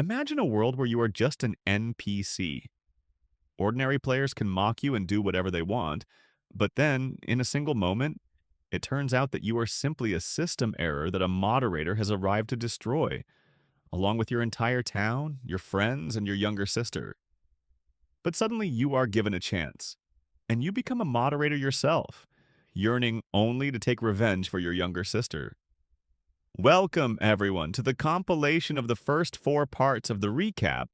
Imagine a world where you are just an NPC. Ordinary players can mock you and do whatever they want, but then, in a single moment, it turns out that you are simply a system error that a moderator has arrived to destroy, along with your entire town, your friends, and your younger sister. But suddenly you are given a chance, and you become a moderator yourself, yearning only to take revenge for your younger sister. Welcome, everyone, to the compilation of the first four parts of the recap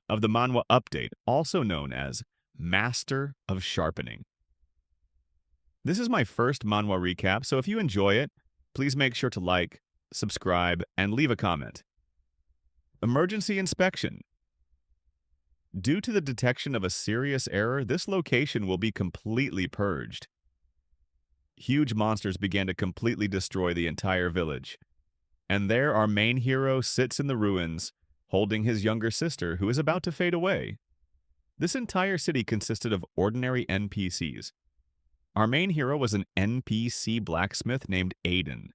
of the Manhwa update, also known as Master of Sharpening. This is my first Manhwa recap, so if you enjoy it, please make sure to like, subscribe, and leave a comment. Emergency inspection. Due to the detection of a serious error, this location will be completely purged. Huge monsters began to completely destroy the entire village. And there our main hero sits in the ruins, holding his younger sister who is about to fade away. This entire city consisted of ordinary NPCs. Our main hero was an NPC blacksmith named Aiden.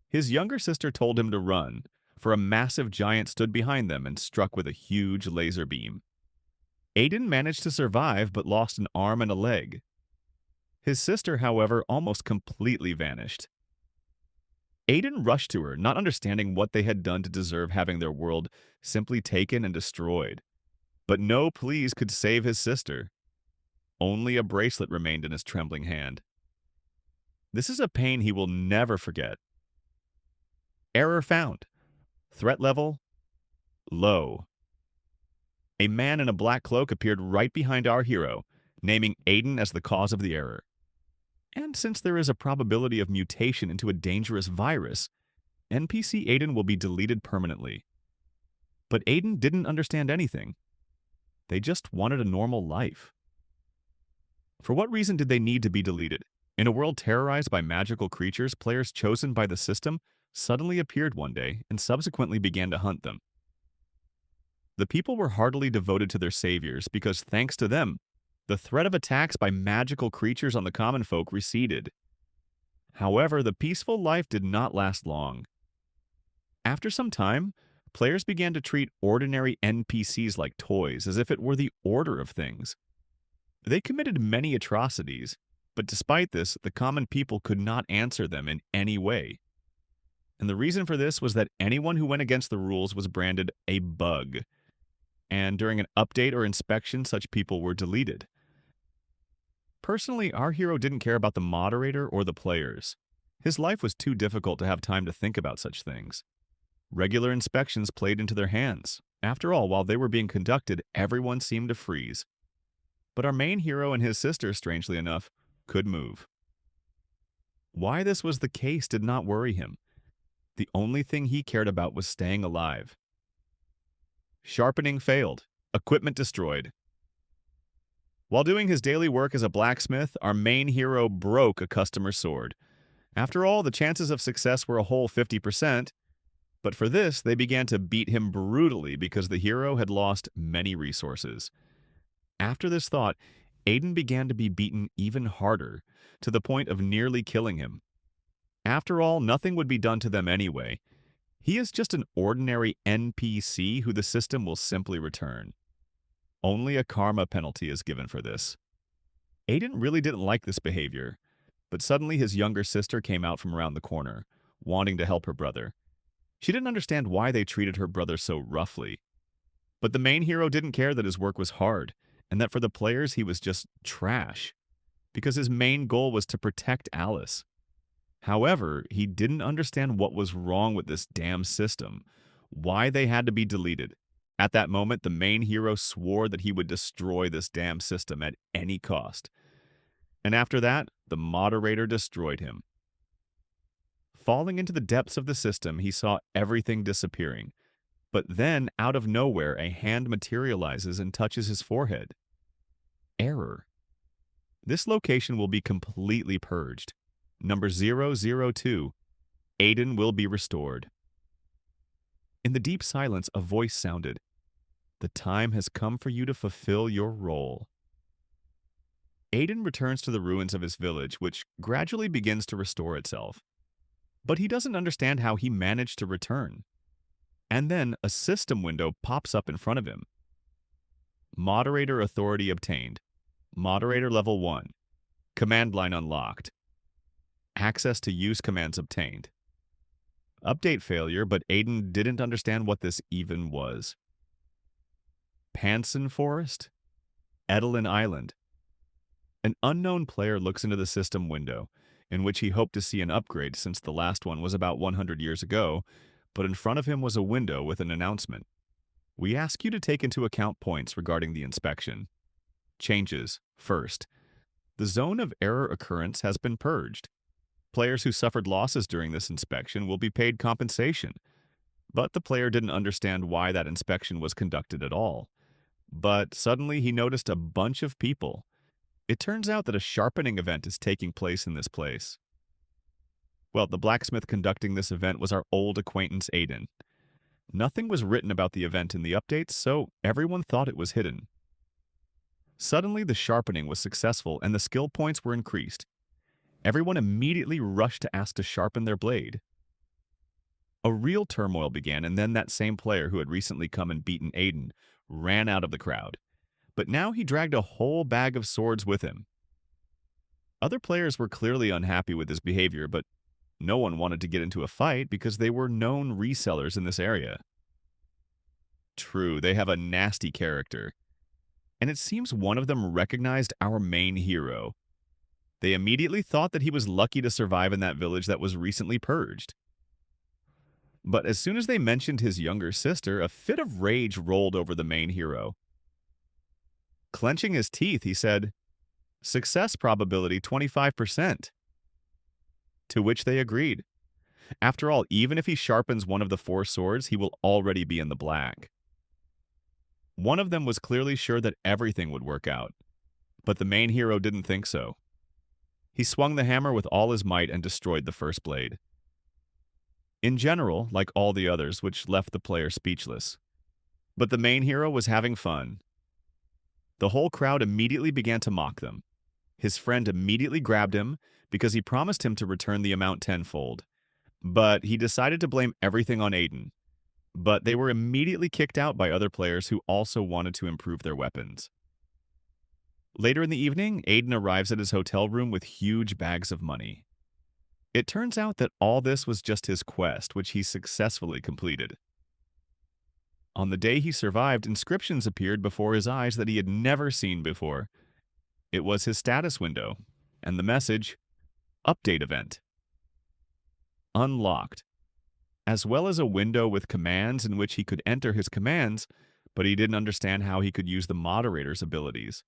His younger sister told him to run, for a massive giant stood behind them and struck with a huge laser beam. Aiden managed to survive but lost an arm and a leg. His sister, however, almost completely vanished. Aiden rushed to her, not understanding what they had done to deserve having their world simply taken and destroyed. But no pleas could save his sister. Only a bracelet remained in his trembling hand. This is a pain he will never forget. Error found. Threat level low. A man in a black cloak appeared right behind our hero, naming Aiden as the cause of the error. And since there is a probability of mutation into a dangerous virus, NPC Aiden will be deleted permanently. But Aiden didn't understand anything. They just wanted a normal life. For what reason did they need to be deleted? In a world terrorized by magical creatures, players chosen by the system suddenly appeared one day and subsequently began to hunt them. The people were heartily devoted to their saviors because, thanks to them, the threat of attacks by magical creatures on the common folk receded. However, the peaceful life did not last long. After some time, players began to treat ordinary NPCs like toys, as if it were the order of things. They committed many atrocities, but despite this, the common people could not answer them in any way. And the reason for this was that anyone who went against the rules was branded a bug, and during an update or inspection, such people were deleted. Personally, our hero didn't care about the moderator or the players. His life was too difficult to have time to think about such things. Regular inspections played into their hands. After all, while they were being conducted, everyone seemed to freeze. But our main hero and his sister, strangely enough, could move. Why this was the case did not worry him. The only thing he cared about was staying alive. Sharpening failed. Equipment destroyed. While doing his daily work as a blacksmith, our main hero broke a customer's sword. After all, the chances of success were a whole 50%, but for this, they began to beat him brutally because the hero had lost many resources. After this thought, Aiden began to be beaten even harder, to the point of nearly killing him. After all, nothing would be done to them anyway. He is just an ordinary NPC who the system will simply return. Only a karma penalty is given for this. Aiden really didn't like this behavior, but suddenly his younger sister came out from around the corner, wanting to help her brother. She didn't understand why they treated her brother so roughly. But the main hero didn't care that his work was hard, and that for the players he was just trash, because his main goal was to protect Alice. However, he didn't understand what was wrong with this damn system, why they had to be deleted. At that moment, the main hero swore that he would destroy this damn system at any cost. And after that, the moderator destroyed him. Falling into the depths of the system, he saw everything disappearing. But then, out of nowhere, a hand materializes and touches his forehead. Error. This location will be completely purged. Number 002. Aiden will be restored. In the deep silence, a voice sounded. The time has come for you to fulfill your role. Aiden returns to the ruins of his village, which gradually begins to restore itself. But he doesn't understand how he managed to return. And then a system window pops up in front of him. Moderator authority obtained. Moderator level 1. Command line unlocked. Access to use commands obtained. Update failure, but Aiden didn't understand what this even was. Panson Forest? Edelin Island. An unknown player looks into the system window, in which he hoped to see an upgrade since the last one was about 100 years ago, but in front of him was a window with an announcement. We ask you to take into account points regarding the inspection. Changes. First, the zone of error occurrence has been purged. Players who suffered losses during this inspection will be paid compensation, but the player didn't understand why that inspection was conducted at all. But suddenly he noticed a bunch of people. It turns out that a sharpening event is taking place in this place. Well, the blacksmith conducting this event was our old acquaintance Aiden. Nothing was written about the event in the updates, so everyone thought it was hidden. Suddenly, the sharpening was successful and the skill points were increased. Everyone immediately rushed to ask to sharpen their blade. A real turmoil began, and then that same player who had recently come and beaten Aiden ran out of the crowd. But now he dragged a whole bag of swords with him. Other players were clearly unhappy with his behavior, but no one wanted to get into a fight because they were known resellers in this area. True, they have a nasty character. And it seems one of them recognized our main hero. They immediately thought that he was lucky to survive in that village that was recently purged. But as soon as they mentioned his younger sister, a fit of rage rolled over the main hero. Clenching his teeth, he said, "Success probability 25%. To which they agreed. After all, even if he sharpens one of the 4 swords, he will already be in the black. One of them was clearly sure that everything would work out, but the main hero didn't think so. He swung the hammer with all his might and destroyed the first blade. In general, like all the others, which left the player speechless. But the main hero was having fun. The whole crowd immediately began to mock them. His friend immediately grabbed him because he promised him to return the amount tenfold. But he decided to blame everything on Aiden. But they were immediately kicked out by other players who also wanted to improve their weapons. Later in the evening, Aiden arrives at his hotel room with huge bags of money. It turns out that all this was just his quest, which he successfully completed. On the day he survived, inscriptions appeared before his eyes that he had never seen before. It was his status window, and the message, Update Event. Unlocked, as well as a window with commands in which he could enter his commands, but he didn't understand how he could use the moderator's abilities.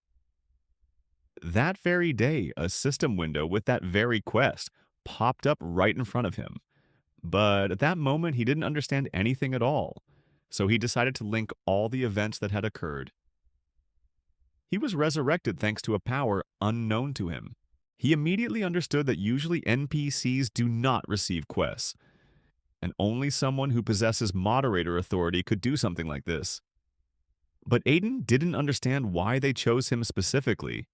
That very day, a system window with that very quest popped up right in front of him. But at that moment, he didn't understand anything at all, so he decided to link all the events that had occurred. He was resurrected thanks to a power unknown to him. He immediately understood that usually NPCs do not receive quests, and only someone who possesses moderator authority could do something like this. But Aiden didn't understand why they chose him specifically.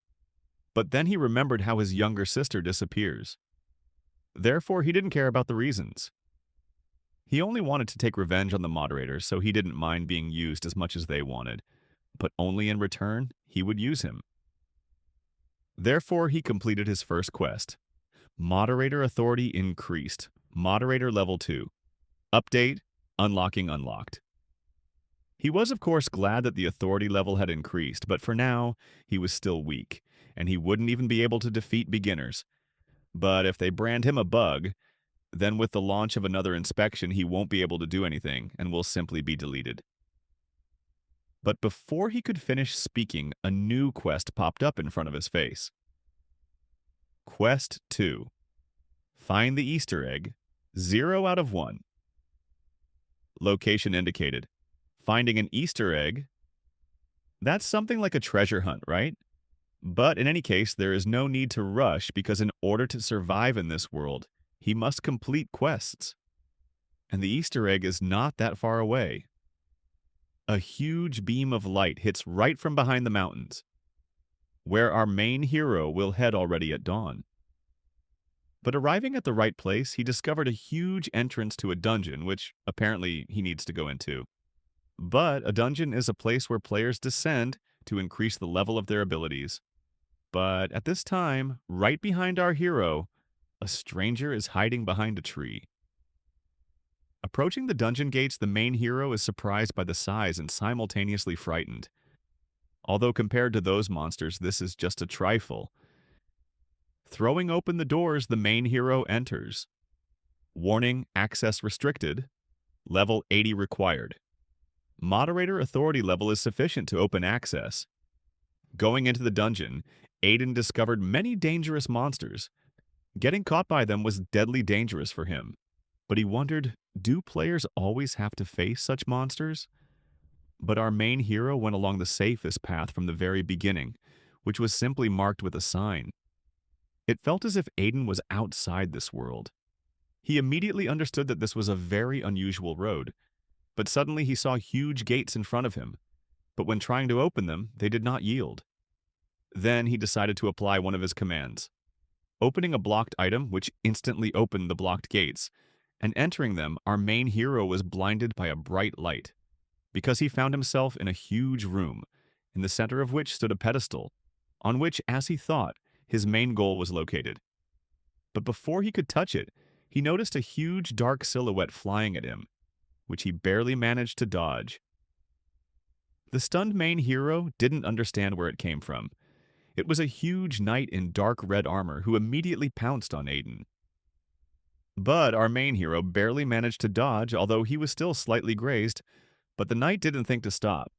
But then he remembered how his younger sister disappears. Therefore, he didn't care about the reasons. He only wanted to take revenge on the moderator, so he didn't mind being used as much as they wanted, but only in return he would use him. Therefore, he completed his first quest. Moderator authority increased. Moderator level 2. Update, unlocking unlocked. He was, of course, glad that the authority level had increased, but for now, he was still weak, and he wouldn't even be able to defeat beginners. But if they brand him a bug, then with the launch of another inspection, he won't be able to do anything and will simply be deleted. But before he could finish speaking, a new quest popped up in front of his face. Quest 2. Find the Easter egg. 0 out of 1. Location indicated. Finding an Easter egg. That's something like a treasure hunt, right? But in any case, there is no need to rush because in order to survive in this world, he must complete quests. And the Easter egg is not that far away. A huge beam of light hits right from behind the mountains, where our main hero will head already at dawn. But arriving at the right place, he discovered a huge entrance to a dungeon, which apparently he needs to go into. But a dungeon is a place where players descend to increase the level of their abilities. But at this time, right behind our hero, a stranger is hiding behind a tree. Approaching the dungeon gates, the main hero is surprised by the size and simultaneously frightened. Although compared to those monsters, this is just a trifle. Throwing open the doors, the main hero enters. Warning, access restricted. Level 80 required. Moderator authority level is sufficient to open access. Going into the dungeon, Aiden discovered many dangerous monsters. Getting caught by them was deadly dangerous for him. But he wondered, do players always have to face such monsters? But our main hero went along the safest path from the very beginning, which was simply marked with a sign. It felt as if Aiden was outside this world. He immediately understood that this was a very unusual road, but suddenly he saw huge gates in front of him. But when trying to open them, they did not yield. Then he decided to apply one of his commands, opening a blocked item which instantly opened the blocked gates, and entering them, our main hero was blinded by a bright light, because he found himself in a huge room, in the center of which stood a pedestal, on which, as he thought, his main goal was located. But before he could touch it, he noticed a huge dark silhouette flying at him, which he barely managed to dodge. The stunned main hero didn't understand where it came from. It was a huge knight in dark red armor who immediately pounced on Aiden. But our main hero barely managed to dodge, although he was still slightly grazed, but the knight didn't think to stop.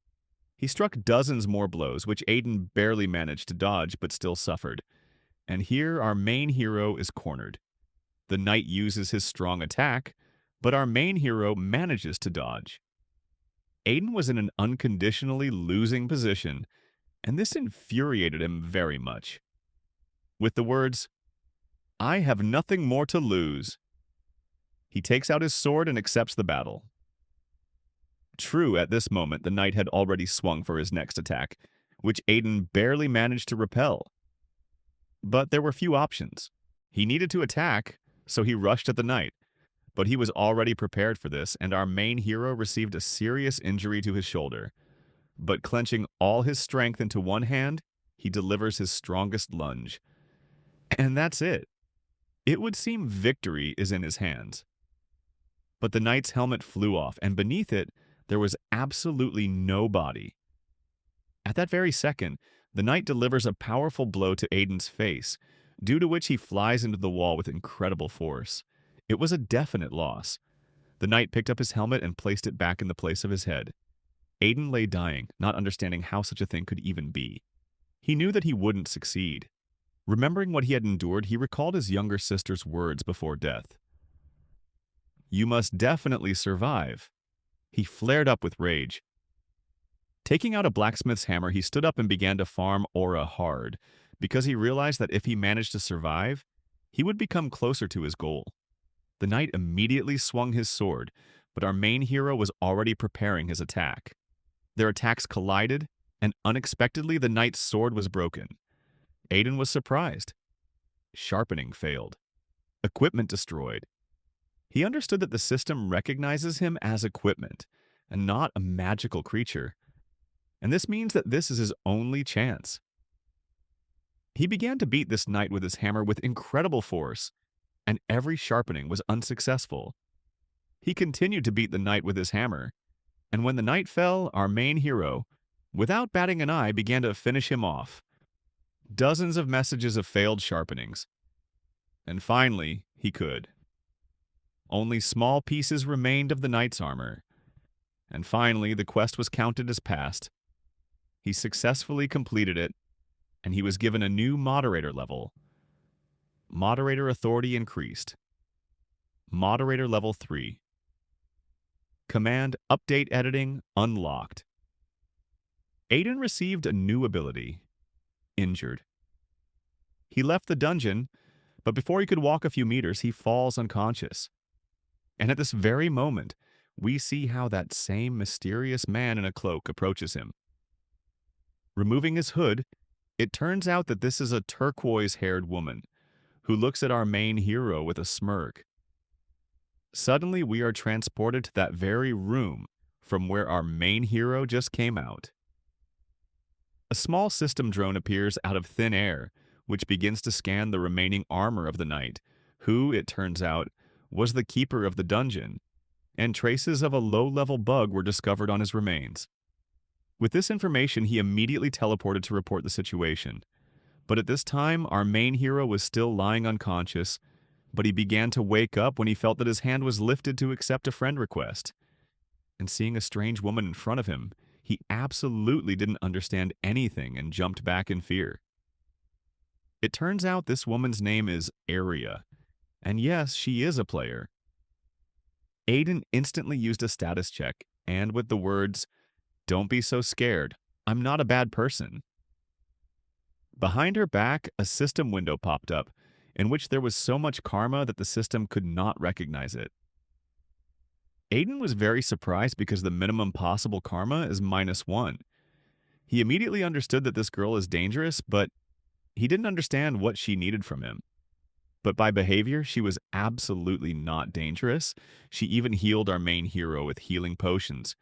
He struck dozens more blows, which Aiden barely managed to dodge but still suffered. And here our main hero is cornered. The knight uses his strong attack, but our main hero manages to dodge. Aiden was in an unconditionally losing position, and this infuriated him very much. With the words, "I have nothing more to lose," he takes out his sword and accepts the battle. True, at this moment, the knight had already swung for his next attack, which Aiden barely managed to repel. But there were few options. He needed to attack, so he rushed at the knight. But he was already prepared for this, and our main hero received a serious injury to his shoulder. But clenching all his strength into one hand, he delivers his strongest lunge. And that's it. It would seem victory is in his hands. But the knight's helmet flew off, and beneath it, there was absolutely no body. At that very second, the knight delivers a powerful blow to Aiden's face, due to which he flies into the wall with incredible force. It was a definite loss. The knight picked up his helmet and placed it back in the place of his head. Aiden lay dying, not understanding how such a thing could even be. He knew that he wouldn't succeed. Remembering what he had endured, he recalled his younger sister's words before death. "You must definitely survive." He flared up with rage. Taking out a blacksmith's hammer, he stood up and began to farm aura hard, because he realized that if he managed to survive, he would become closer to his goal. The knight immediately swung his sword, but our main hero was already preparing his attack. Their attacks collided, and unexpectedly the knight's sword was broken. Aiden was surprised. Sharpening failed. Equipment destroyed. He understood that the system recognizes him as equipment, and not a magical creature. And this means that this is his only chance. He began to beat this knight with his hammer with incredible force, and every sharpening was unsuccessful. He continued to beat the knight with his hammer, and when the knight fell, our main hero, without batting an eye, began to finish him off. Dozens of messages of failed sharpenings. And finally, he could. Only small pieces remained of the knight's armor. And finally, the quest was counted as passed. He successfully completed it, and he was given a new moderator level. Moderator authority increased. Moderator level 3. Command Update Editing unlocked. Aiden received a new ability, Injured. He left the dungeon, but before he could walk a few meters, he falls unconscious. And at this very moment, we see how that same mysterious man in a cloak approaches him. Removing his hood, it turns out that this is a turquoise-haired woman, who looks at our main hero with a smirk. Suddenly, we are transported to that very room from where our main hero just came out. A small system drone appears out of thin air, which begins to scan the remaining armor of the knight, who, it turns out, was the keeper of the dungeon, and traces of a low-level bug were discovered on his remains. With this information, he immediately teleported to report the situation. But at this time, our main hero was still lying unconscious, but he began to wake up when he felt that his hand was lifted to accept a friend request. And seeing a strange woman in front of him, he absolutely didn't understand anything and jumped back in fear. It turns out this woman's name is Aria, and yes, she is a player. Aiden instantly used a status check, and with the words, "Don't be so scared, I'm not a bad person." Behind her back, a system window popped up, in which there was so much karma that the system could not recognize it. Aiden was very surprised because the minimum possible karma is -1. He immediately understood that this girl is dangerous, but he didn't understand what she needed from him. But by behavior, she was absolutely not dangerous. She even healed our main hero with healing potions.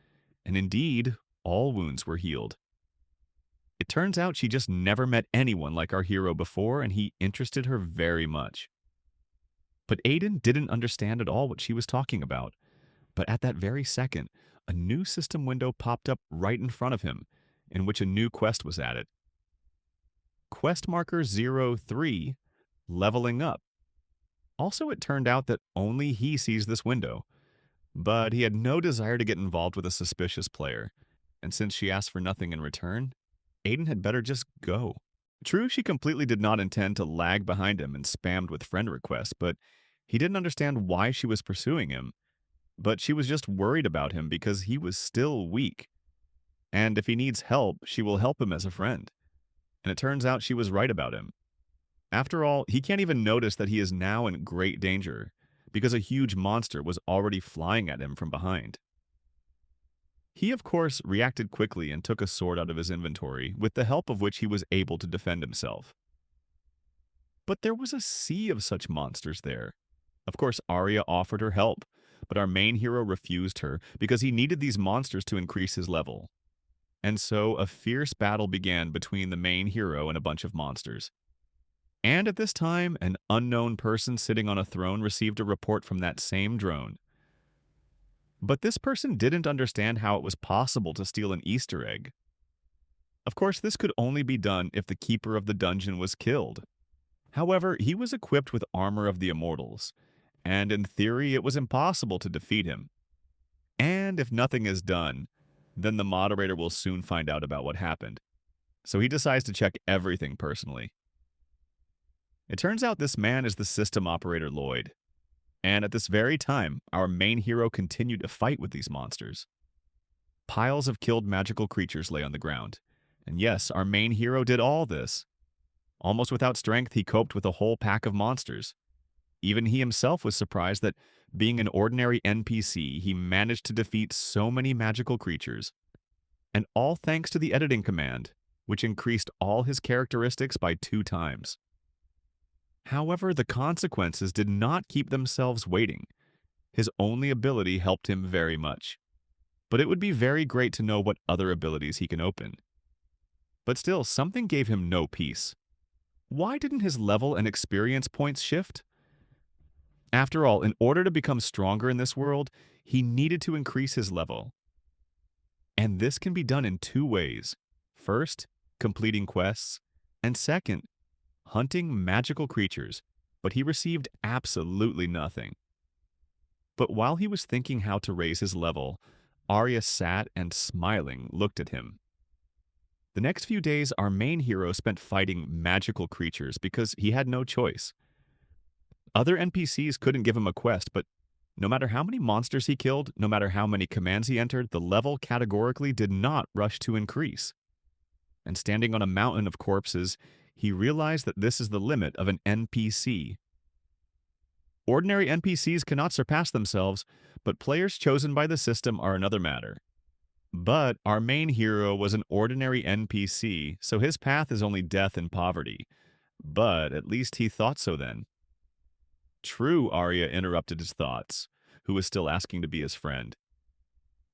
And indeed, all wounds were healed. It turns out she just never met anyone like our hero before, and he interested her very much. But Aiden didn't understand at all what she was talking about. But at that very second, a new system window popped up right in front of him, in which a new quest was added. Quest marker 03, leveling up. Also, it turned out that only he sees this window, but he had no desire to get involved with a suspicious player, and since she asked for nothing in return, Aiden had better just go. True, she completely did not intend to lag behind him and spammed with friend requests, but he didn't understand why she was pursuing him. But she was just worried about him because he was still weak. And if he needs help, she will help him as a friend. And it turns out she was right about him. After all, he can't even notice that he is now in great danger, because a huge monster was already flying at him from behind. He, of course, reacted quickly and took a sword out of his inventory, with the help of which he was able to defend himself. But there was a sea of such monsters there. Of course, Arya offered her help, but our main hero refused her because he needed these monsters to increase his level. And so a fierce battle began between the main hero and a bunch of monsters. And at this time, an unknown person sitting on a throne received a report from that same drone. But this person didn't understand how it was possible to steal an Easter egg. Of course, this could only be done if the keeper of the dungeon was killed. However, he was equipped with armor of the immortals, and in theory it was impossible to defeat him. And if nothing is done, then the moderator will soon find out about what happened. So he decides to check everything personally. It turns out this man is the system operator Lloyd. And at this very time, our main hero continued to fight with these monsters. Piles of killed magical creatures lay on the ground. And yes, our main hero did all this. Almost without strength, he coped with a whole pack of monsters. Even he himself was surprised that, being an ordinary NPC, he managed to defeat so many magical creatures. And all thanks to the editing command, which increased all his characteristics by 2 times. However, the consequences did not keep themselves waiting. His only ability helped him very much. But it would be very great to know what other abilities he can open. But still, something gave him no peace. Why didn't his level and experience points shift? After all, in order to become stronger in this world, he needed to increase his level. And this can be done in 2 ways. First, completing quests, and second, hunting magical creatures, but he received absolutely nothing. But while he was thinking how to raise his level, Arya sat and, smiling, looked at him. The next few days, our main hero spent fighting magical creatures because he had no choice. Other NPCs couldn't give him a quest, but no matter how many monsters he killed, no matter how many commands he entered, the level categorically did not rush to increase. And standing on a mountain of corpses, he realized that this is the limit of an NPC. Ordinary NPCs cannot surpass themselves, but players chosen by the system are another matter. But our main hero was an ordinary NPC, so his path is only death and poverty. But at least he thought so then. True, Arya interrupted his thoughts, who was still asking to be his friend.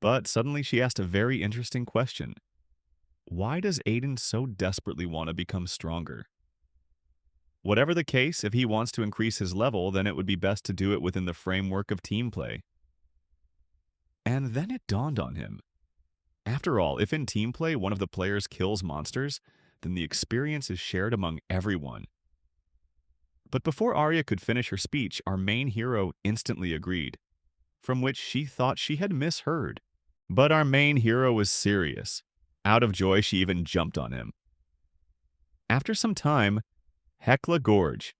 But suddenly she asked a very interesting question. Why does Aiden so desperately want to become stronger? Whatever the case, if he wants to increase his level, then it would be best to do it within the framework of team play. And then it dawned on him. After all, if in team play one of the players kills monsters, then the experience is shared among everyone. But before Arya could finish her speech, our main hero instantly agreed, from which she thought she had misheard. But our main hero was serious. Out of joy, she even jumped on him. After some time, Hecla Gorge.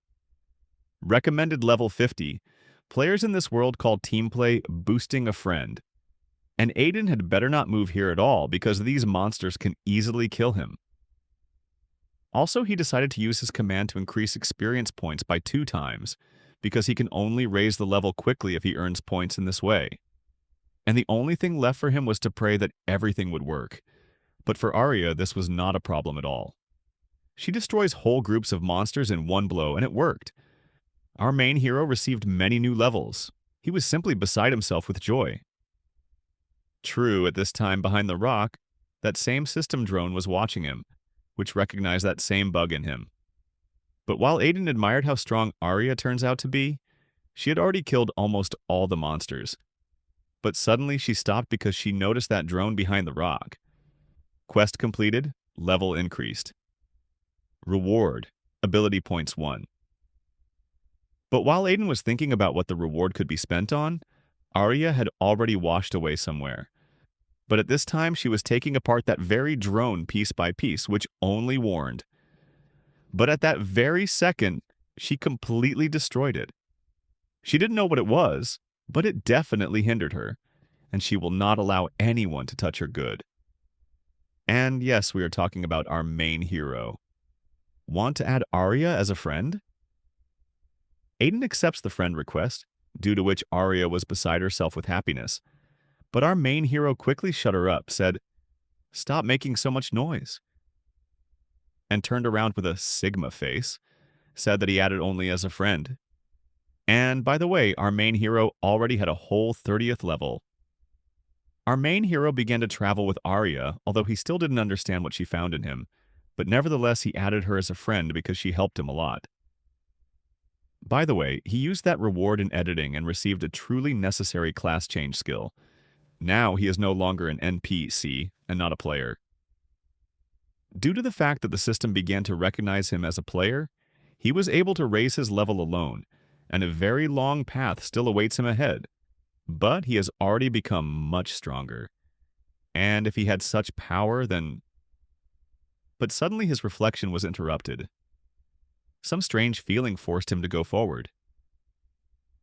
Recommended level 50. Players in this world call team play boosting a friend. And Aiden had better not move here at all because these monsters can easily kill him. Also, he decided to use his command to increase experience points by 2 times, because he can only raise the level quickly if he earns points in this way. And the only thing left for him was to pray that everything would work. But for Arya, this was not a problem at all. She destroys whole groups of monsters in one blow, and it worked. Our main hero received many new levels. He was simply beside himself with joy. True, at this time behind the rock, that same system drone was watching him, which recognized that same bug in him. But while Aiden admired how strong Arya turns out to be, she had already killed almost all the monsters. But suddenly she stopped because she noticed that drone behind the rock. Quest completed, level increased. Reward, ability points 1. But while Aiden was thinking about what the reward could be spent on, Arya had already washed away somewhere. But at this time, she was taking apart that very drone piece by piece, which only warned. But at that very second, she completely destroyed it. She didn't know what it was, but it definitely hindered her, and she will not allow anyone to touch her good. And yes, we are talking about our main hero. Want to add Arya as a friend? Aiden accepts the friend request, due to which Arya was beside herself with happiness. But our main hero quickly shut her up, said, "Stop making so much noise," and turned around with a Sigma face, said that he added only as a friend. And by the way, our main hero already had a whole 30th level. Our main hero began to travel with Arya, although he still didn't understand what she found in him, but nevertheless he added her as a friend because she helped him a lot. By the way, he used that reward in editing and received a truly necessary class change skill. Now he is no longer an NPC and not a player. Due to the fact that the system began to recognize him as a player, he was able to raise his level alone, and a very long path still awaits him ahead. But he has already become much stronger. And if he had such power, then... But suddenly his reflection was interrupted. Some strange feeling forced him to go forward.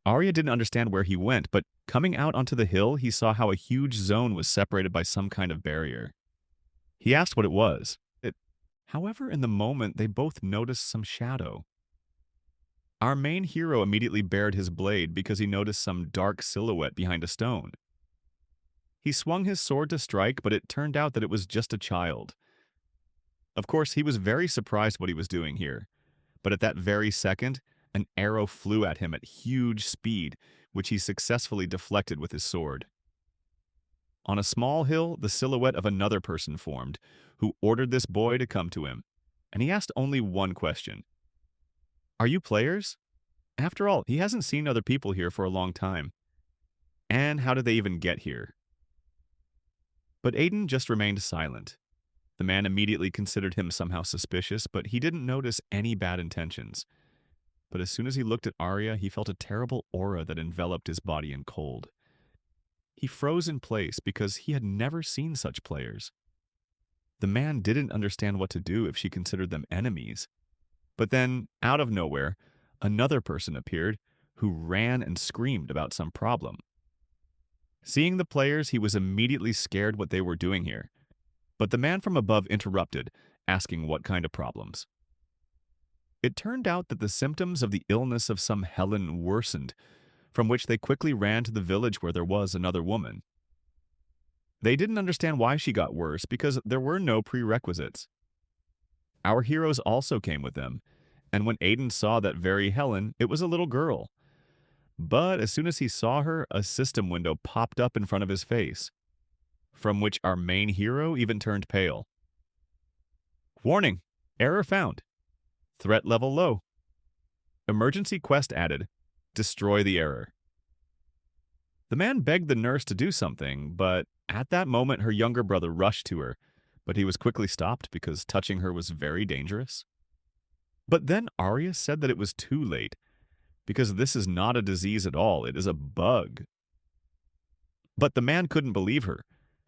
Arya didn't understand where he went, but coming out onto the hill, he saw how a huge zone was separated by some kind of barrier. He asked what it was. However, in the moment, they both noticed some shadow. Our main hero immediately bared his blade because he noticed some dark silhouette behind a stone. He swung his sword to strike, but it turned out that it was just a child. Of course, he was very surprised what he was doing here. But at that very second, an arrow flew at him at huge speed, which he successfully deflected with his sword. On a small hill, the silhouette of another person formed, who ordered this boy to come to him, and he asked only one question. "Are you players?" After all, he hasn't seen other people here for a long time. And how did they even get here? But Aiden just remained silent. The man immediately considered him somehow suspicious, but he didn't notice any bad intentions. But as soon as he looked at Arya, he felt a terrible aura that enveloped his body in cold. He froze in place because he had never seen such players. The man didn't understand what to do if she considered them enemies. But then, out of nowhere, another person appeared who ran and screamed about some problem. Seeing the players, he was immediately scared what they were doing here. But the man from above interrupted, asking what kind of problems. It turned out that the symptoms of the illness of some Helen worsened, from which they quickly ran to the village where there was another woman. They didn't understand why she got worse because there were no prerequisites. Our heroes also came with them, and when Aiden saw that very Helen, it was a little girl, But as soon as he saw her, a system window popped up in front of his face, from which our main hero even turned pale. Warning, error found. Threat level low. Emergency quest added. Destroy the error. The man begged the nurse to do something, but at that moment her younger brother rushed to her, but he was quickly stopped because touching her was very dangerous. But then Arya said that it was too late, because this is not a disease at all, it is a bug. But the man couldn't believe her,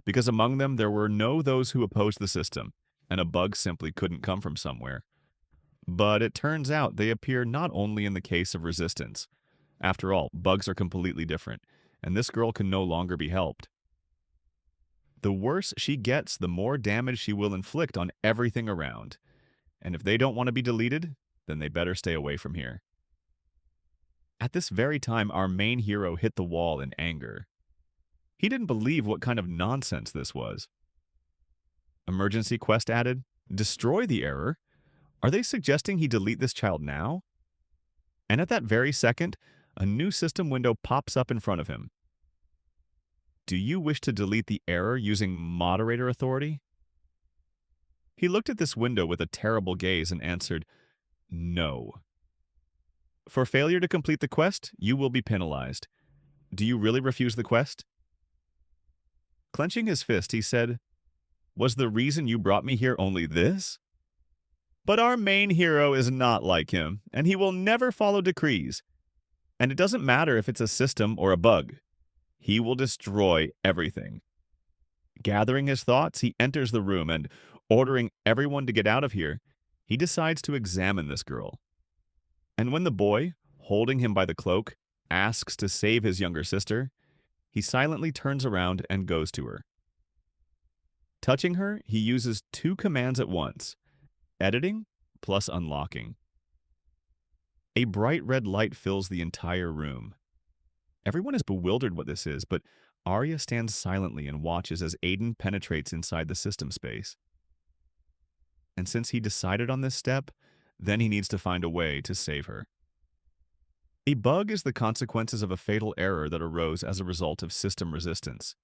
because among them there were no those who opposed the system, and a bug simply couldn't come from somewhere. But it turns out they appear not only in the case of resistance. After all, bugs are completely different, and this girl can no longer be helped. The worse she gets, the more damage she will inflict on everything around. And if they don't want to be deleted, then they better stay away from here. At this very time, our main hero hit the wall in anger. He didn't believe what kind of nonsense this was. Emergency quest added. Destroy the error? Are they suggesting he delete this child now? And at that very second, a new system window pops up in front of him. Do you wish to delete the error using moderator authority? He looked at this window with a terrible gaze and answered, no. For failure to complete the quest, you will be penalized. Do you really refuse the quest? Clenching his fist, he said, was the reason you brought me here only this? But our main hero is not like him, and he will never follow decrees. And it doesn't matter if it's a system or a bug. He will destroy everything. Gathering his thoughts, he enters the room and, ordering everyone to get out of here, he decides to examine this girl. And when the boy, holding him by the cloak, asks to save his younger sister, he silently turns around and goes to her. Touching her, he uses two commands at once, editing plus unlocking. A bright red light fills the entire room. Everyone is bewildered what this is, but Arya stands silently and watches as Aiden penetrates inside the system space. And since he decided on this step, then he needs to find a way to save her. A bug is the consequences of a fatal error that arose as a result of system resistance.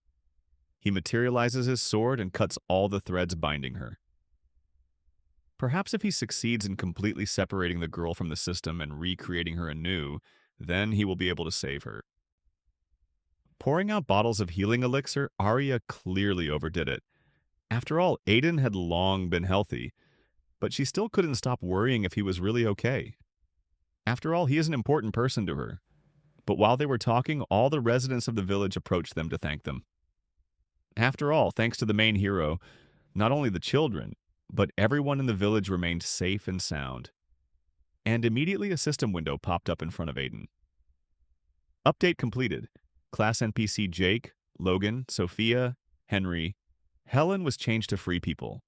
He materializes his sword and cuts all the threads binding her. Perhaps if he succeeds in completely separating the girl from the system and recreating her anew, then he will be able to save her. Pouring out bottles of healing elixir, Arya clearly overdid it. After all, Aiden had long been healthy, but she still couldn't stop worrying if he was really okay. After all, he is an important person to her. But while they were talking, all the residents of the village approached them to thank them. After all, thanks to the main hero, not only the children, but everyone in the village remained safe and sound. And immediately a system window popped up in front of Aiden. Update completed. Class NPC Jake, Logan, Sophia, Henry, Helen was changed to free people.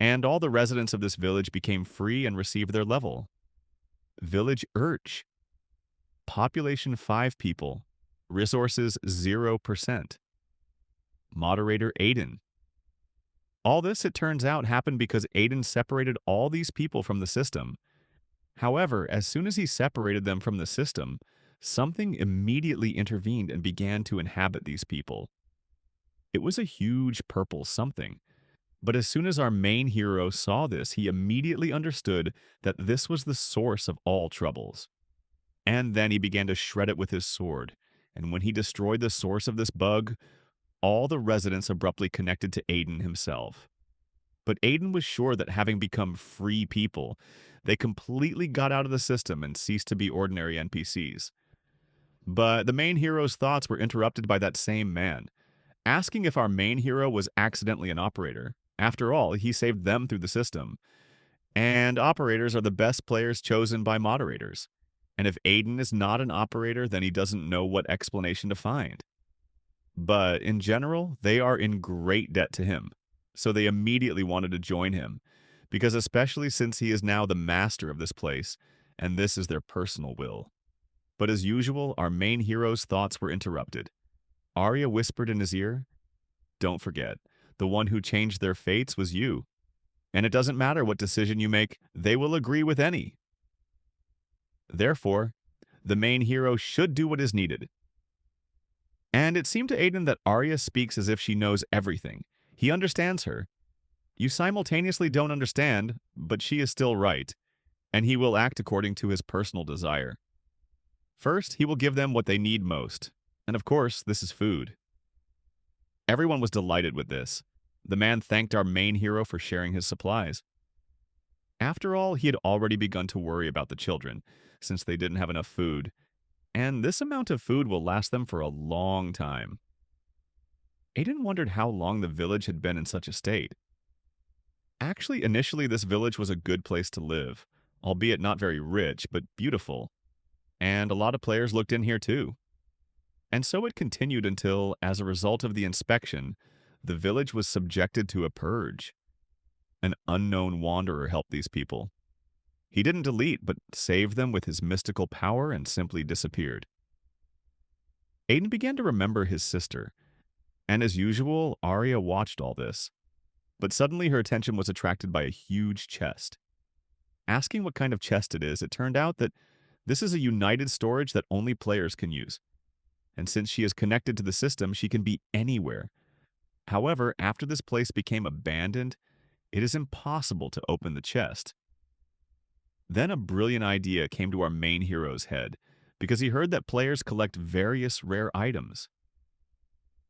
And all the residents of this village became free and received their level. Village Urch. Population 5 people. Resources 0%. Moderator Aiden. All this, it turns out, happened because Aiden separated all these people from the system. However, as soon as he separated them from the system, something immediately intervened and began to inhabit these people. It was a huge purple something. But as soon as our main hero saw this, he immediately understood that this was the source of all troubles. And then he began to shred it with his sword, and when he destroyed the source of this bug, all the residents abruptly connected to Aiden himself. But Aiden was sure that having become free people, they completely got out of the system and ceased to be ordinary NPCs. But the main hero's thoughts were interrupted by that same man, asking if our main hero was accidentally an operator. After all, he saved them through the system. And operators are the best players chosen by moderators. And if Aiden is not an operator, then he doesn't know what explanation to find. But in general, they are in great debt to him. So they immediately wanted to join him, because especially since he is now the master of this place, and this is their personal will. But as usual, our main hero's thoughts were interrupted. Arya whispered in his ear, "Don't forget, the one who changed their fates was you. And it doesn't matter what decision you make, they will agree with any. Therefore, The main hero should do what is needed. And it seemed to Aiden that Arya speaks as if she knows everything. He understands her. You simultaneously don't understand, but she is still right, and he will act according to his personal desire. First, he will give them what they need most, and of course, this is food. Everyone was delighted with this. The man thanked our main hero for sharing his supplies. After all, he had already begun to worry about the children, since they didn't have enough food, and this amount of food will last them for a long time. Aiden wondered how long the village had been in such a state. Actually, initially this village was a good place to live, albeit not very rich, but beautiful. And a lot of players looked in here too. And so it continued until, as a result of the inspection, the village was subjected to a purge. An unknown wanderer helped these people. He didn't delete, but saved them with his mystical power and simply disappeared. Aiden began to remember his sister, and as usual, Arya watched all this. But suddenly her attention was attracted by a huge chest. Asking what kind of chest it is, it turned out that this is a united storage that only players can use. And since she is connected to the system, she can be anywhere. However, after this place became abandoned, it is impossible to open the chest. Then a brilliant idea came to our main hero's head, because he heard that players collect various rare items.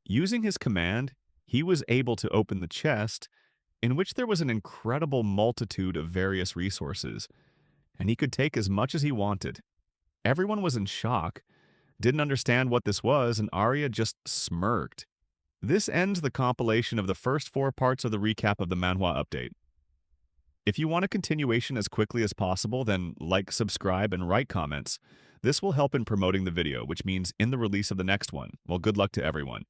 Using his command, he was able to open the chest, in which there was an incredible multitude of various resources, and he could take as much as he wanted. Everyone was in shock, didn't understand what this was, and Arya just smirked. This ends the compilation of the first 4 parts of the recap of the Manhwa update. If you want a continuation as quickly as possible, then like, subscribe, and write comments. This will help in promoting the video, which means in the release of the next one. Well, good luck to everyone.